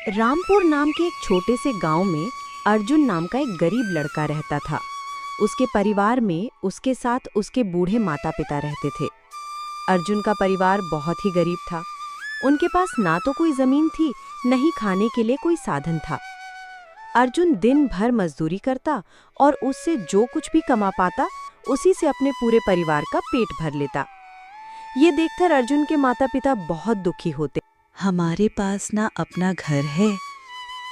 रामपुर नाम के एक छोटे से गांव में अर्जुन नाम का एक गरीब लड़का रहता था। उसके परिवार में उसके साथ उसके बूढ़े माता पिता रहते थे। अर्जुन का परिवार बहुत ही गरीब था। उनके पास ना तो कोई जमीन थी, न ही खाने के लिए कोई साधन था। अर्जुन दिन भर मजदूरी करता और उससे जो कुछ भी कमा पाता उसी से अपने पूरे परिवार का पेट भर लेता। ये देखकर अर्जुन के माता पिता बहुत दुखी होते। हमारे पास ना अपना घर है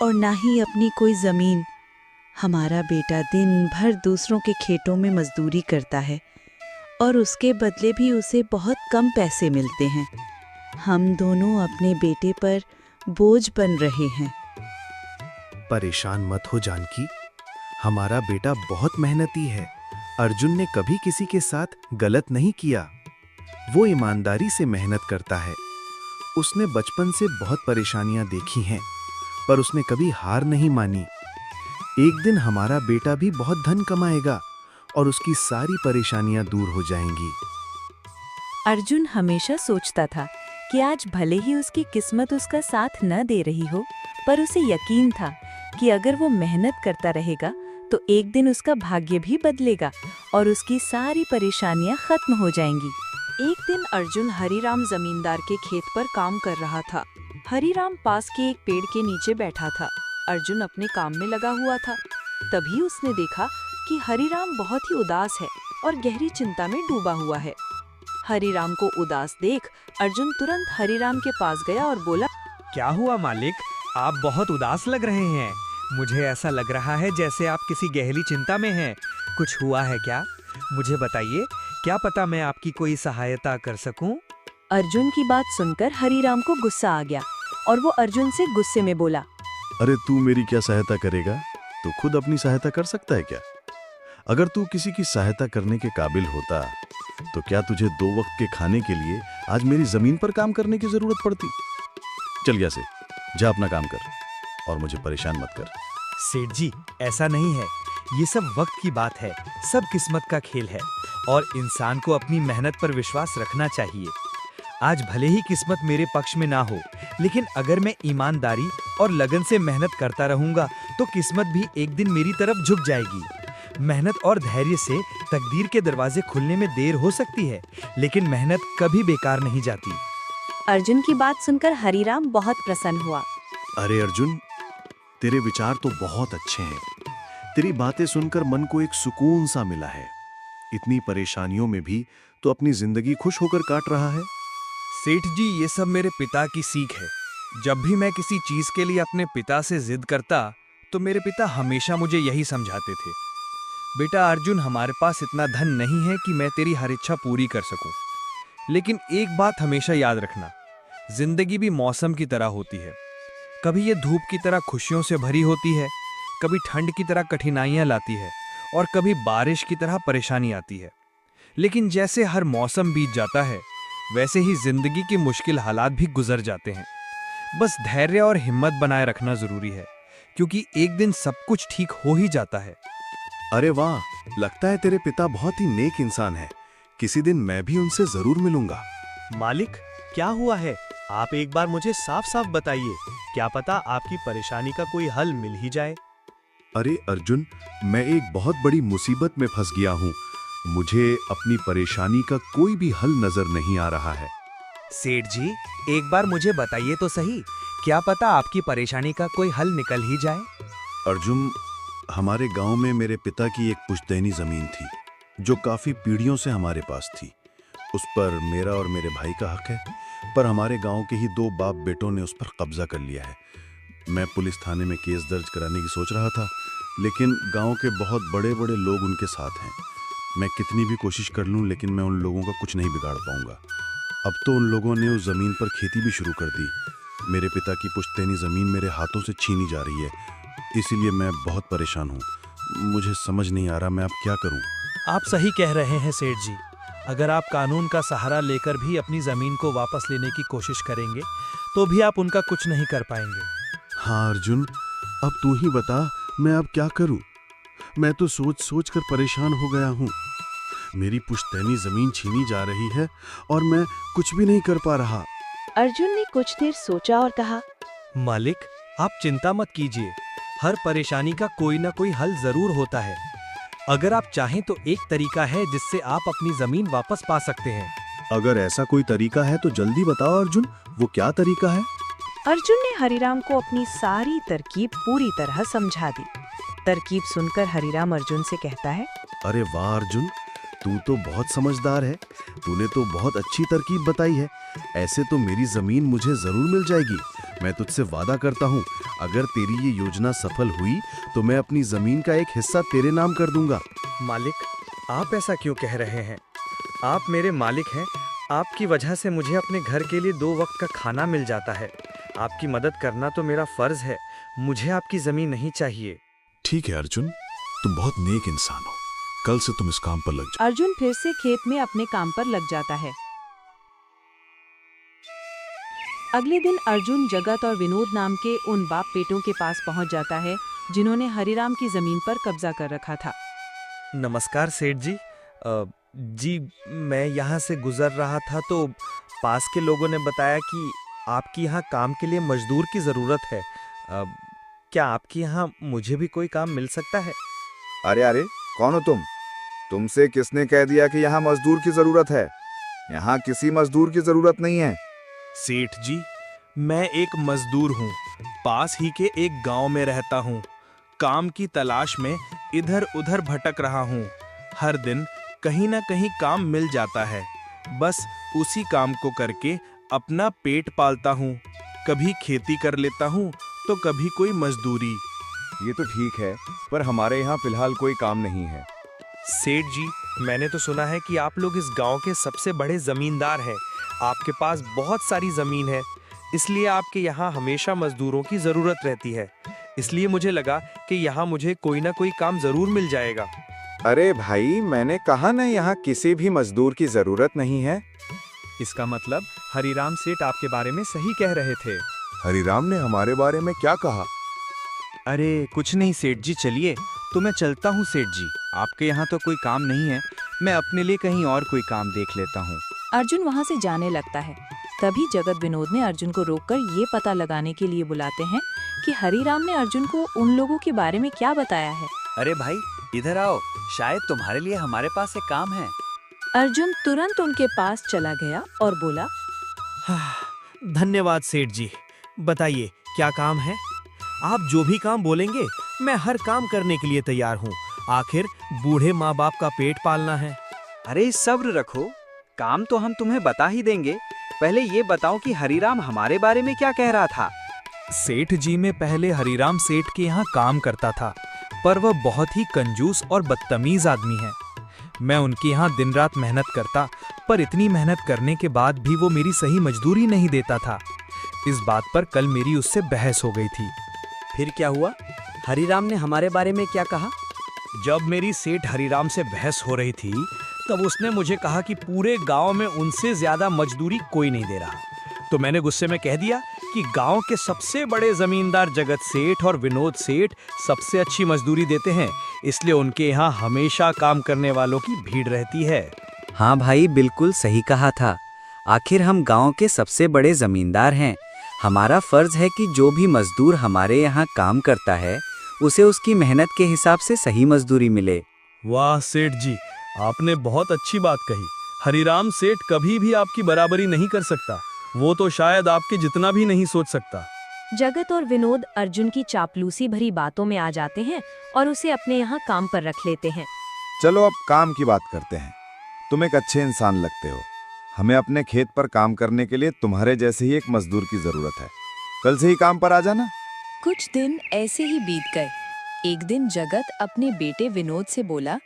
और ना ही अपनी कोई जमीन। हमारा बेटा दिन भर दूसरों के खेतों में मजदूरी करता है और उसके बदले भी उसे बहुत कम पैसे मिलते हैं। हम दोनों अपने बेटे पर बोझ बन रहे हैं। परेशान मत हो जानकी, हमारा बेटा बहुत मेहनती है। अर्जुन ने कभी किसी के साथ गलत नहीं किया। वो ईमानदारी से मेहनत करता है। उसने बचपन से बहुत परेशानियां देखी हैं, पर उसने कभी हार नहीं मानी। एक दिन हमारा बेटा भी बहुत धन कमाएगा और उसकी सारी परेशानियां दूर हो जाएंगी। अर्जुन हमेशा सोचता था कि आज भले ही उसकी किस्मत उसका साथ न दे रही हो, पर उसे यकीन था कि अगर वो मेहनत करता रहेगा तो एक दिन उसका भाग्य भी बदलेगा और उसकी सारी परेशानियां खत्म हो जाएंगी। एक दिन अर्जुन हरिराम जमींदार के खेत पर काम कर रहा था। हरिराम पास के एक पेड़ के नीचे बैठा था। अर्जुन अपने काम में लगा हुआ था। तभी उसने देखा कि हरिराम बहुत ही उदास है और गहरी चिंता में डूबा हुआ है। हरिराम को उदास देख अर्जुन तुरंत हरिराम के पास गया और बोला, क्या हुआ मालिक, आप बहुत उदास लग रहे हैं। मुझे ऐसा लग रहा है जैसे आप किसी गहरी चिंता में हैं। कुछ हुआ है क्या? मुझे बताइए, क्या पता मैं आपकी कोई सहायता कर सकूं? अर्जुन की बात सुनकर हरिराम को गुस्सा आ गया और वो अर्जुन से गुस्से में बोला, अरे तू मेरी क्या सहायता करेगा? तू खुद अपनी सहायता कर सकता है क्या? अगर तू किसी की सहायता करने के काबिल होता तो क्या तुझे 2 वक्त के खाने के लिए आज मेरी जमीन पर काम करने की जरूरत पड़ती? चल यहाँ से, जा अपना काम कर और मुझे परेशान मत कर। सेठ जी, ऐसा नहीं है। ये सब वक्त की बात है। सब किस्मत का खेल है और इंसान को अपनी मेहनत पर विश्वास रखना चाहिए। आज भले ही किस्मत मेरे पक्ष में ना हो, लेकिन अगर मैं ईमानदारी और लगन से मेहनत करता रहूंगा तो किस्मत भी एक दिन मेरी तरफ झुक जाएगी। मेहनत और धैर्य से तकदीर के दरवाजे खुलने में देर हो सकती है, लेकिन मेहनत कभी बेकार नहीं जाती। अर्जुन की बात सुनकर हरिराम बहुत प्रसन्न हुआ। अरे अर्जुन, तेरे विचार तो बहुत अच्छे हैं। तेरी बातें सुनकर मन को एक सुकून सा मिला है। इतनी परेशानियों में भी तो अपनी जिंदगी खुश होकर काट रहा है। सेठ जी, ये सब मेरे पिता की सीख है। जब भी मैं किसी चीज के लिए अपने पिता से जिद करता तो मेरे पिता हमेशा मुझे यही समझाते थे, बेटा अर्जुन, हमारे पास इतना धन नहीं है कि मैं तेरी हर इच्छा पूरी कर सकूं। लेकिन एक बात हमेशा याद रखना, जिंदगी भी मौसम की तरह होती है। कभी ये धूप की तरह खुशियों से भरी होती है, कभी ठंड की तरह कठिनाइयां लाती है और कभी बारिश की तरह परेशानी आती है। लेकिन जैसे हर मौसम बीत जाता है, वैसे ही जिंदगी के मुश्किल हालात भी गुजर जाते हैं। बस धैर्य और हिम्मत बनाए रखना जरूरी है, क्योंकि एक दिन सब कुछ ठीक हो ही जाता है। अरे वाह, लगता है तेरे पिता बहुत ही नेक इंसान है। किसी दिन मैं भी उनसे जरूर मिलूंगा। मालिक, क्या हुआ है? आप एक बार मुझे साफ साफ बताइए। क्या पता आपकी परेशानी का कोई हल मिल ही जाए। अरे अर्जुन, मैं एक बहुत बड़ी मुसीबत में फंस गया हूँ। मुझे अपनी परेशानी का कोई भी हल नजर नहीं आ रहा है। सेठ जी, एक बार मुझे बताइए तो सही, क्या पता आपकी परेशानी का कोई हल निकल ही जाए। अर्जुन, हमारे गांव में मेरे पिता की एक पुश्तैनी जमीन थी जो काफी पीढ़ियों से हमारे पास थी। उस पर मेरा और मेरे भाई का हक है, पर हमारे गांव के ही 2 बाप बेटों ने उस पर कब्जा कर लिया है। मैं पुलिस थाने में केस दर्ज कराने की सोच रहा था, लेकिन गांव के बहुत बड़े बड़े लोग उनके साथ हैं। मैं कितनी भी कोशिश कर लूं, लेकिन मैं उन लोगों का कुछ नहीं बिगाड़ पाऊंगा। अब तो उन लोगों ने उस जमीन पर खेती भी शुरू कर दी। मेरे पिता की पुश्तैनी जमीन मेरे हाथों से छीनी जा रही है, इसीलिए मैं बहुत परेशान हूँ। मुझे समझ नहीं आ रहा मैं अब क्या करूँ। आप सही कह रहे हैं सेठ जी। अगर आप कानून का सहारा लेकर भी अपनी जमीन को वापस लेने की कोशिश करेंगे तो भी आप उनका कुछ नहीं कर पाएंगे। हाँ अर्जुन, अब तू ही बता, मैं अब क्या करूं? मैं तो सोच सोच कर परेशान हो गया हूं। मेरी पुश्तैनी जमीन छीनी जा रही है और मैं कुछ भी नहीं कर पा रहा। अर्जुन ने कुछ देर सोचा और कहा, मालिक, आप चिंता मत कीजिए, हर परेशानी का कोई ना कोई हल जरूर होता है। अगर आप चाहें तो एक तरीका है जिससे आप अपनी जमीन वापस पा सकते हैं। अगर ऐसा कोई तरीका है तो जल्दी बताओ अर्जुन, वो क्या तरीका है? अर्जुन ने हरिराम को अपनी सारी तरकीब पूरी तरह समझा दी। तरकीब सुनकर हरिराम अर्जुन से कहता है, अरे वाह अर्जुन, तू तो बहुत समझदार है। तूने तो बहुत अच्छी तरकीब बताई है। ऐसे तो मेरी जमीन मुझे जरूर मिल जाएगी। मैं तुझसे वादा करता हूँ, अगर तेरी ये योजना सफल हुई तो मैं अपनी जमीन का एक हिस्सा तेरे नाम कर दूंगा। मालिक, आप ऐसा क्यों कह रहे हैं? आप मेरे मालिक हैं। आपकी वजह से मुझे अपने घर के लिए 2 वक्त का खाना मिल जाता है। आपकी मदद करना तो मेरा फर्ज है। मुझे आपकी जमीन नहीं चाहिए। ठीक है अर्जुन, तुम बहुत नेक इंसान हो। कल से तुम इस काम पर लग जाओ। अर्जुन फिर से खेत में अपने काम पर लग जाता है। अगले दिन अर्जुन जगत और विनोद नाम के उन बाप बेटों के पास पहुंच जाता है जिन्होंने हरिराम की जमीन पर कब्जा कर रखा था। नमस्कार सेठ जी। जी, मैं यहाँ से गुजर रहा था तो पास के लोगों ने बताया कि आपकी यहाँ काम के लिए मजदूर की ज़रूरत है। क्या आपके यहाँ मुझे भी कोई काम मिल सकता है? अरे अरे, कौन हो तुम? तुमसे किसने कह दिया कि यहाँ मजदूर की जरूरत है? यहाँ किसी मजदूर की जरूरत नहीं है। सेठ जी, मैं एक मजदूर हूँ, पास ही के एक गांव में रहता हूँ। काम की तलाश में इधर उधर भटक रहा हूँ। हर दिन कहीं ना कहीं काम मिल जाता है। बस उसी काम को करके अपना पेट पालता हूँ। कभी खेती कर लेता हूँ तो कभी कोई मजदूरी। ये तो ठीक है, पर हमारे यहाँ फिलहाल कोई काम नहीं है। सेठ जी, मैंने तो सुना है कि आप लोग इस गांव के सबसे बड़े जमींदार हैं। आपके पास बहुत सारी जमीन है, इसलिए आपके यहाँ हमेशा मजदूरों की जरूरत रहती है। इसलिए मुझे लगा कि यहाँ मुझे कोई ना कोई काम जरूर मिल जाएगा। अरे भाई, मैंने कहा ना, यहाँ किसी भी मजदूर की जरूरत नहीं है। इसका मतलब हरिराम सेठ आपके बारे में सही कह रहे थे। हरिराम ने हमारे बारे में क्या कहा? अरे कुछ नहीं सेठ जी, चलिए तो मैं चलता हूँ। सेठ जी, आपके यहाँ तो कोई काम नहीं है, मैं अपने लिए कहीं और कोई काम देख लेता हूँ। अर्जुन वहां से जाने लगता है। तभी जगत विनोद ने अर्जुन को रोककर ये पता लगाने के लिए बुलाते हैं कि हरिराम ने अर्जुन को उन लोगों के बारे में क्या बताया है। अरे भाई, इधर आओ, शायद तुम्हारे लिए हमारे पास एक काम है। अर्जुन तुरंत उनके पास चला गया और बोला, धन्यवाद सेठ जी, बताइए क्या काम है? आप जो भी काम बोलेंगे मैं हर काम करने के लिए तैयार हूँ। आखिर बूढ़े माँ बाप का पेट पालना है। अरे सब्र रखो, काम तो हम तुम्हें बता ही देंगे। पहले ये बताओ कि हरिराम हमारे बारे में क्या कह रहा था। सेठ जी, मैं पहले हरिराम सेठ के यहाँ काम करता था, पर वह बहुत ही कंजूस और बदतमीज आदमी है। मैं उनके यहाँ दिन रात मेहनत करता, पर इतनी मेहनत करने के बाद भी वो मेरी सही मजदूरी नहीं देता था। इस बात पर कल मेरी उससे बहस हो गई थी। फिर क्या हुआ? हरिराम ने हमारे बारे में क्या कहा? जब मेरी सेठ हरिराम से बहस हो रही थी, तब उसने मुझे कहा कि पूरे गांव में उनसे ज्यादा मजदूरी कोई नहीं दे रहा। तो मैंने गुस्से में कह दिया कि गांव के सबसे बड़े जमींदार जगत सेठ और विनोद सेठ सबसे अच्छी मजदूरी देते हैं, इसलिए उनके यहाँ हमेशा काम करने वालों की भीड़ रहती है। हाँ भाई, बिल्कुल सही कहा था। आखिर हम गांव के सबसे बड़े जमींदार हैं। हमारा फर्ज है कि जो भी मजदूर हमारे यहाँ काम करता है उसे उसकी मेहनत के हिसाब से सही मजदूरी मिले। वाह सेठ जी, आपने बहुत अच्छी बात कही। हरिराम सेठ कभी भी आपकी बराबरी नहीं कर सकता। वो तो शायद आपके जितना भी नहीं सोच सकता। जगत और विनोद अर्जुन की चापलूसी भरी बातों में आ जाते हैं और उसे अपने यहाँ काम पर रख लेते हैं। चलो अब काम की बात करते हैं। तुम एक अच्छे इंसान लगते हो। हमें अपने खेत पर काम करने के लिए तुम्हारे जैसे ही एक मजदूर की जरूरत है। कल से ही काम पर आ जाना। कुछ दिन ऐसे ही बीत गए। एक दिन जगत अपने बेटे विनोद से बोला,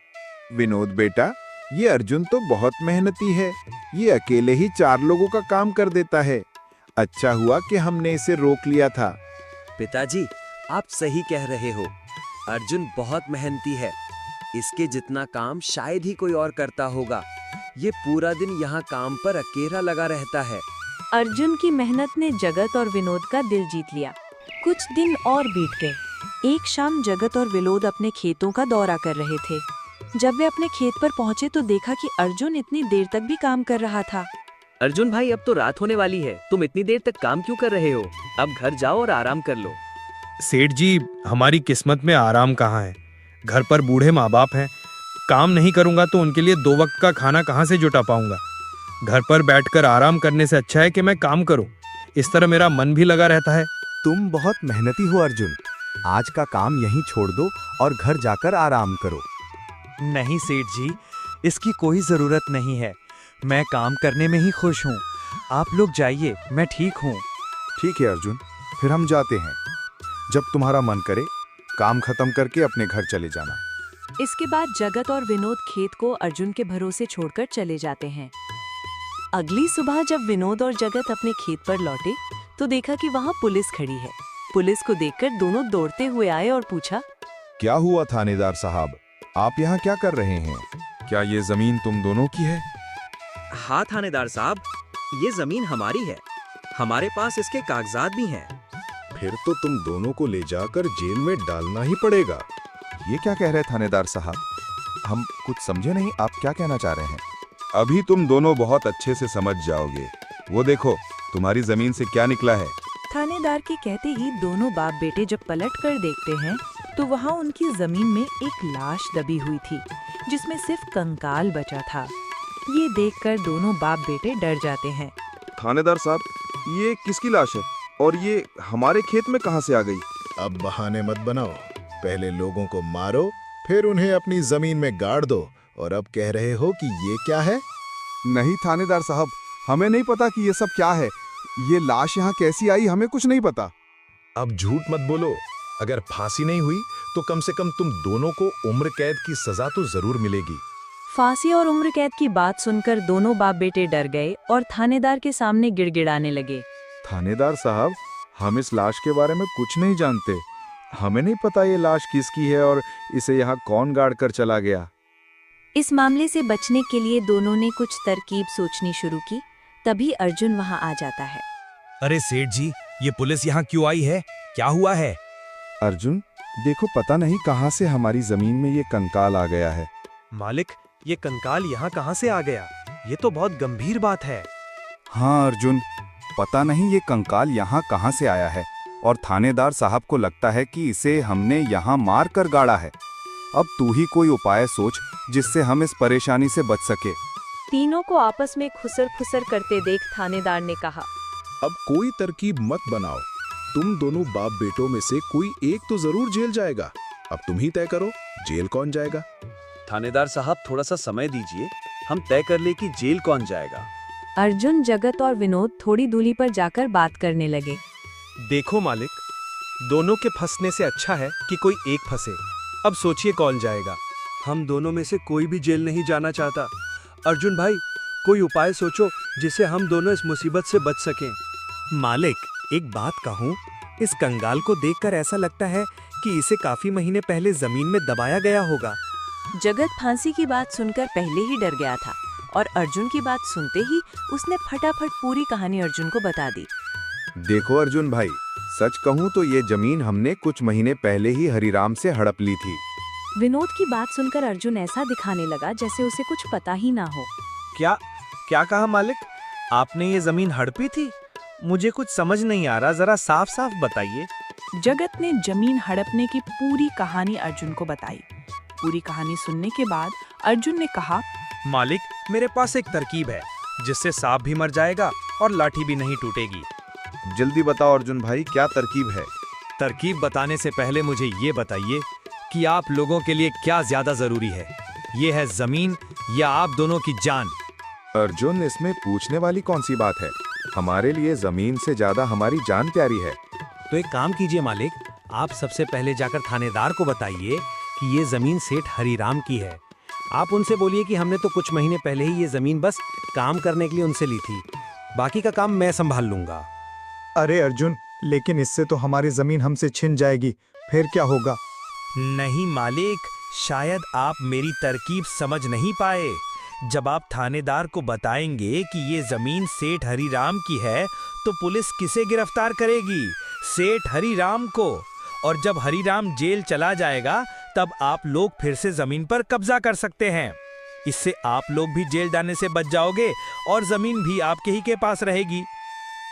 विनोद बेटा, ये अर्जुन तो बहुत मेहनती है। ये अकेले ही 4 लोगों का काम कर देता है। अच्छा हुआ कि हमने इसे रोक लिया था। पिताजी, आप सही कह रहे हो। अर्जुन बहुत मेहनती है। इसके जितना काम शायद ही कोई और करता होगा। ये पूरा दिन यहाँ काम पर अकेला लगा रहता है। अर्जुन की मेहनत ने जगत और विनोद का दिल जीत लिया। कुछ दिन और बीत गए। एक शाम जगत और विनोद अपने खेतों का दौरा कर रहे थे। जब वे अपने खेत पर पहुंचे तो देखा कि अर्जुन इतनी देर तक भी काम कर रहा था। अर्जुन भाई, अब तो रात होने वाली है, तुम इतनी देर तक काम क्यों कर रहे हो? अब घर जाओ और आराम कर लो। सेठ जी, हमारी किस्मत में आराम कहाँ है। घर पर बूढ़े माँ बाप हैं। काम नहीं करूंगा तो उनके लिए 2 वक्त का खाना कहाँ से जुटा पाऊंगा। घर पर बैठकर आराम करने से अच्छा है कि मैं काम करूं। इस तरह मेरा मन भी लगा रहता है। तुम बहुत मेहनती हो अर्जुन। आज का काम यहीं छोड़ दो और घर जाकर आराम करो। नहीं सेठ जी, इसकी कोई जरूरत नहीं है। मैं काम करने में ही खुश हूँ। आप लोग जाइए, मैं ठीक हूँ। ठीक है अर्जुन, फिर हम जाते हैं। जब तुम्हारा मन करे काम खत्म करके अपने घर चले जाना। इसके बाद जगत और विनोद खेत को अर्जुन के भरोसे छोड़कर चले जाते हैं। अगली सुबह जब विनोद और जगत अपने खेत पर लौटे तो देखा कि वहाँ पुलिस खड़ी है। पुलिस को देखकर दोनों दौड़ते हुए आए और पूछा, क्या हुआ थानेदार साहब, आप यहाँ क्या कर रहे हैं? क्या ये जमीन तुम दोनों की है? हाँ थानेदार साहब, ये जमीन हमारी है। हमारे पास इसके कागजात भी हैं। फिर तो तुम दोनों को ले जाकर जेल में डालना ही पड़ेगा। ये क्या कह रहे थानेदार साहब? हम कुछ समझे नहीं, आप क्या कहना चाह रहे हैं? अभी तुम दोनों बहुत अच्छे से समझ जाओगे। वो देखो, तुम्हारी जमीन से क्या निकला है। थानेदार के कहते ही दोनों बाप बेटे जब पलट कर देखते हैं तो वहाँ उनकी जमीन में एक लाश दबी हुई थी जिसमें सिर्फ कंकाल बचा था। ये देखकर दोनों बाप बेटे डर जाते हैं। थानेदार साहब, ये किसकी लाश है और ये हमारे खेत में कहाँ से आ गई? अब बहाने मत बनाओ। पहले लोगों को मारो, फिर उन्हें अपनी जमीन में गाड़ दो, और अब कह रहे हो कि ये क्या है? नहीं थानेदार साहब, हमें नहीं पता कि ये सब क्या है। ये लाश यहाँ कैसी आई, हमें कुछ नहीं पता। अब झूठ मत बोलो। अगर फांसी नहीं हुई तो कम से कम तुम दोनों को उम्र कैद की सजा तो जरूर मिलेगी। फांसी और उम्र कैद की बात सुनकर दोनों बाप बेटे डर गए और थानेदार के सामने गिड़गिड़ाने लगे। थानेदार साहब, हम इस लाश के बारे में कुछ नहीं जानते। हमें नहीं पता ये लाश किसकी है और इसे यहाँ कौन गाड़ कर चला गया। इस मामले से बचने के लिए दोनों ने कुछ तरकीब सोचनी शुरू की। तभी अर्जुन वहाँ आ जाता है। अरे सेठ जी, ये पुलिस यहाँ क्यों आई है? क्या हुआ है? अर्जुन देखो, पता नहीं कहाँ से हमारी जमीन में ये कंकाल आ गया है। मालिक, ये कंकाल यहाँ कहाँ से आ गया? ये तो बहुत गंभीर बात है। हाँ अर्जुन, पता नहीं ये कंकाल यहाँ कहाँ से आया है और थानेदार साहब को लगता है कि इसे हमने यहाँ मार कर गाड़ा है। अब तू ही कोई उपाय सोच जिससे हम इस परेशानी से बच सके। तीनों को आपस में खुसर खुसर करते देख थानेदार ने कहा, अब कोई तरकीब मत बनाओ। तुम दोनों बाप बेटों में से कोई एक तो जरूर जेल जाएगा। अब तुम ही तय करो, जेल कौन जाएगा? थानेदार साहब, थोड़ा सा समय दीजिए, हम तय कर ले कि जेल कौन जाएगा। अर्जुन, जगत और विनोद थोड़ी दूरी पर जाकर बात करने लगे। देखो मालिक, दोनों के फंसने से अच्छा है कि कोई एक फंसे। अब सोचिए कौन जाएगा। हम दोनों में से कोई भी जेल नहीं जाना चाहता। अर्जुन भाई, कोई उपाय सोचो जिससे हम दोनों इस मुसीबत से बच सकें। मालिक, एक बात कहूँ, इस कंगाल को देखकर ऐसा लगता है कि इसे काफी महीने पहले जमीन में दबाया गया होगा। जगत फांसी की बात सुनकर पहले ही डर गया था और अर्जुन की बात सुनते ही उसने फटाफट पूरी कहानी अर्जुन को बता दी। देखो अर्जुन भाई, सच कहूँ तो ये जमीन हमने कुछ महीने पहले ही हरिराम से हड़प ली थी। विनोद की बात सुनकर अर्जुन ऐसा दिखाने लगा जैसे उसे कुछ पता ही ना हो। क्या क्या कहा मालिक? आपने ये जमीन हड़पी थी? मुझे कुछ समझ नहीं आ रहा, जरा साफ साफ बताइए। जगत ने जमीन हड़पने की पूरी कहानी अर्जुन को बताई। पूरी कहानी सुनने के बाद अर्जुन ने कहा, मालिक, मेरे पास एक तरकीब है जिससे सांप भी मर जाएगा और लाठी भी नहीं टूटेगी। जल्दी बताओ अर्जुन भाई, क्या तरकीब है? तरकीब बताने से पहले मुझे ये बताइए कि आप लोगों के लिए क्या ज्यादा जरूरी है, ये है जमीन या आप दोनों की जान? अर्जुन, इसमें पूछने वाली कौन सी बात है? हमारे लिए जमीन से ज्यादा हमारी जान प्यारी है। तो एक काम कीजिए मालिक, आप सबसे पहले जाकर थानेदार को बताइए कि ये जमीन सेठ हरिराम की है। आप उनसे बोलिए कि हमने तो कुछ महीने पहले ही ये जमीन बस काम करने के लिए उनसे ली थी, बाकी का काम मैं संभाल लूंगा। अरे अर्जुन, लेकिन इससे तो हमारी जमीन हमसे छिन जाएगी, फिर क्या होगा? नहीं मालिक, शायद आप मेरी तरकीब समझ नहीं पाए। जब आप थानेदार को बताएंगे कि ये जमीन सेठ हरिराम की है तो पुलिस किसे गिरफ्तार करेगी? सेठ हरिराम को। और जब हरिराम जेल चला जाएगा तब आप लोग फिर से जमीन पर कब्जा कर सकते हैं। इससे आप लोग भी जेल जाने से बच जाओगे और जमीन भी आपके ही के पास रहेगी।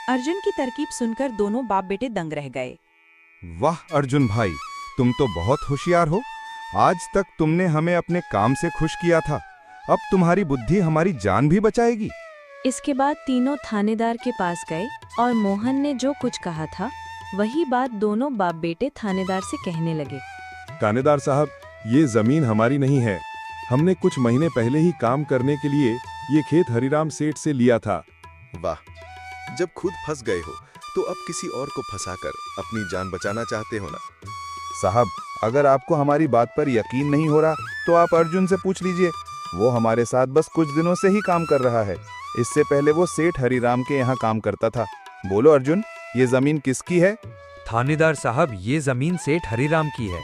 अर्जुन की तरकीब सुनकर दोनों बाप बेटे दंग रह गए। वाह अर्जुन भाई, तुम तो बहुत होशियार हो। आज तक तुमने हमें अपने काम से खुश किया था, अब तुम्हारी बुद्धि हमारी जान भी बचाएगी। इसके बाद तीनों थानेदार के पास गए और मोहन ने जो कुछ कहा था वही बात दोनों बाप बेटे थानेदार से कहने लगे। थानेदार साहब, ये जमीन हमारी नहीं है। हमने कुछ महीने पहले ही काम करने के लिए ये खेत हरिराम सेठ से लिया था। वाह, जब खुद फंस गए हो तो अब किसी और को फंसाकर अपनी जान बचाना चाहते हो ना। साहब, अगर आपको हमारी बात पर यकीन नहीं हो रहा तो आप अर्जुन से पूछ लीजिए। वो हमारे साथ बस कुछ दिनों से ही काम कर रहा है। इससे पहले वो सेठ हरिराम के यहाँ काम करता था। बोलो अर्जुन, ये जमीन किसकी है? थानेदार साहब, ये जमीन सेठ हरिराम की है।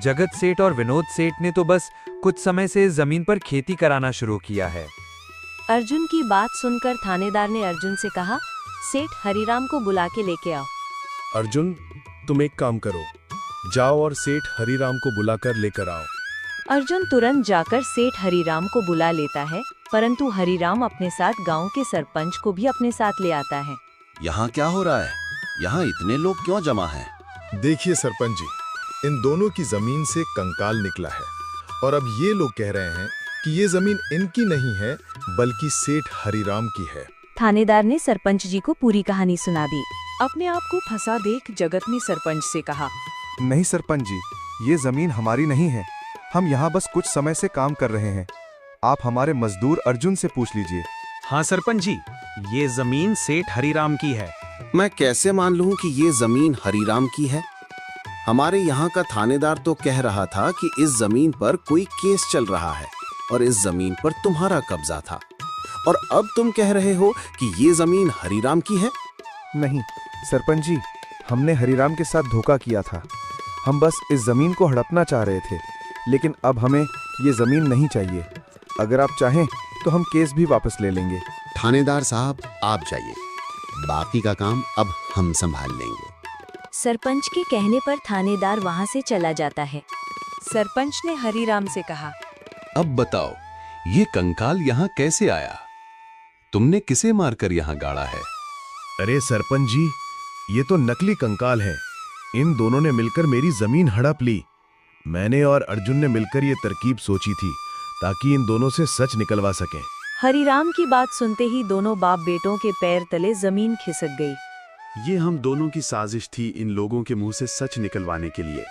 जगत सेठ और विनोद सेठ ने तो बस कुछ समय से इस जमीन पर खेती कराना शुरू किया है। अर्जुन की बात सुनकर थानेदार ने अर्जुन से कहा, सेठ हरिराम को बुला के लेके आओ। अर्जुन, तुम एक काम करो, जाओ और सेठ हरिराम को बुलाकर लेकर आओ। अर्जुन तुरंत जाकर सेठ हरिराम को बुला लेता है, परंतु हरिराम अपने साथ गांव के सरपंच को भी अपने साथ ले आता है। यहाँ क्या हो रहा है? यहाँ इतने लोग क्यों जमा हैं? देखिए सरपंच जी, इन दोनों की जमीन से कंकाल निकला है और अब ये लोग कह रहे हैं कि ये जमीन इनकी नहीं है बल्कि सेठ हरिराम की है। थानेदार ने सरपंच जी को पूरी कहानी सुना दी। अपने आप को फंसा देख जगत ने सरपंच से कहा, नहीं सरपंच जी, ये जमीन हमारी नहीं है। हम यहाँ बस कुछ समय से काम कर रहे हैं। आप हमारे मजदूर अर्जुन से पूछ लीजिए। हाँ सरपंच जी, ये जमीन सेठ हरिराम की है। मैं कैसे मान लूं कि ये जमीन हरिराम की है? हमारे यहाँ का थानेदार तो कह रहा था कि इस जमीन पर कोई केस चल रहा है और इस जमीन पर तुम्हारा कब्जा था, और अब तुम कह रहे हो कि ये जमीन हरिराम की है। नहीं सरपंच जी, हमने हरिराम के साथ धोखा किया था। हम बस इस जमीन को हड़पना चाह रहे थे, लेकिन अब हमें ये जमीन नहीं चाहिए। अगर आप चाहें तो हम केस भी वापस ले लेंगे। थानेदार साहब, आप जाइए, बाकी का काम अब हम संभाल लेंगे। सरपंच के कहने पर थानेदार वहां से चला जाता है। सरपंच ने हरिराम से कहा, अब बताओ, ये कंकाल यहाँ कैसे आया? तुमने किसे मारकर यहाँ गाड़ा है? अरे सरपंच जी, ये तो नकली कंकाल है। इन दोनों ने मिलकर मेरी जमीन हड़प ली। मैंने और अर्जुन ने मिलकर ये तरकीब सोची थी ताकि इन दोनों से सच निकलवा सकें। हरिराम की बात सुनते ही दोनों बाप बेटों के पैर तले जमीन खिसक गई। ये हम दोनों की साजिश थी इन लोगों के मुंह से सच निकलवाने के लिए।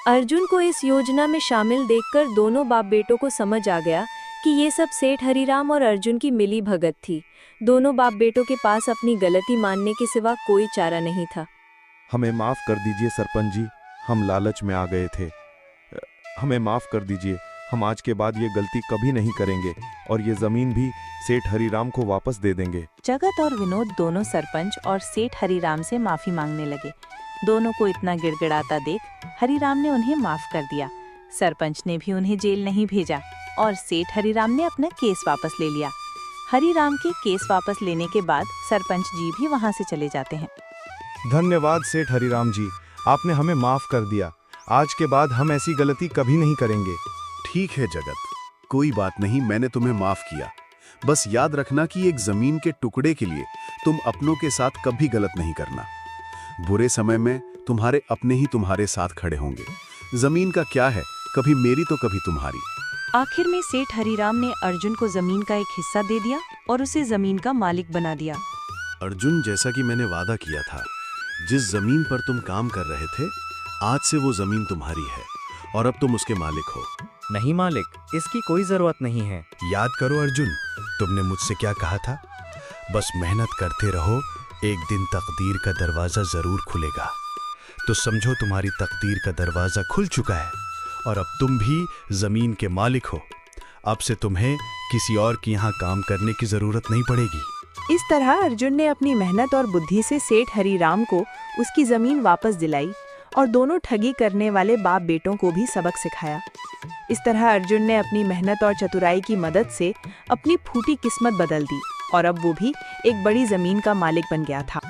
अर्जुन को इस योजना में शामिल देखकर दोनों बाप बेटों को समझ आ गया कि ये सब सेठ हरिराम और अर्जुन की मिली भगत थी। दोनों बाप बेटों के पास अपनी गलती मानने के सिवा कोई चारा नहीं था। हमें माफ कर दीजिए सरपंच जी, हम लालच में आ गए थे। हमें माफ कर दीजिए, हम आज के बाद ये गलती कभी नहीं करेंगे और ये जमीन भी सेठ हरिराम को वापस दे देंगे। जगत और विनोद दोनों सरपंच और सेठ हरिराम से माफी मांगने लगे। दोनों को इतना गिड़गिड़ाता देख हरिराम ने उन्हें माफ कर दिया। सरपंच ने भी उन्हें जेल नहीं भेजा और सेठ हरिराम ने अपना केस वापस ले लिया। हरिराम के केस वापस लेने के बाद सरपंच जी भी वहां से चले जाते हैं। धन्यवाद सेठ हरिराम जी, आपने हमें माफ कर दिया। आज के बाद हम ऐसी गलती कभी नहीं करेंगे। ठीक है जगत, कोई बात नहीं, मैंने तुम्हें माफ किया। बस याद रखना कि एक जमीन के टुकड़े के लिए तुम अपनों के साथ कभी गलत नहीं करना। बुरे समय में तुम्हारे अपने ही तुम्हारे साथ खड़े होंगे। जमीन का क्या है, कभी मेरी तो कभी तुम्हारी। आखिर में सेठ हरिराम ने अर्जुन को जमीन का एक हिस्सा दे दिया और उसे जमीन का मालिक बना दिया। अर्जुन, जैसा कि मैंने वादा किया था, जिस जमीन पर तुम काम कर रहे थे, आज से वो जमीन तुम्हारी है और अब तुम उसके मालिक हो। नहीं मालिक, इसकी कोई जरूरत नहीं है। याद करो अर्जुन, तुमने मुझसे क्या कहा था? बस मेहनत करते रहो, एक दिन तकदीर का दरवाजा जरूर खुलेगा। तो समझो तुम्हारी तकदीर का दरवाजा खुल चुका है और अब तुम भी जमीन के मालिक हो। अब से तुम्हें किसी और के यहाँ काम करने की जरूरत नहीं पड़ेगी। इस तरह अर्जुन ने अपनी मेहनत और बुद्धि से सेठ हरिराम को उसकी जमीन वापस दिलाई और दोनों ठगी करने वाले बाप बेटों को भी सबक सिखाया। इस तरह अर्जुन ने अपनी मेहनत और चतुराई की मदद से अपनी फूटी किस्मत बदल दी और अब वो भी एक बड़ी जमीन का मालिक बन गया था।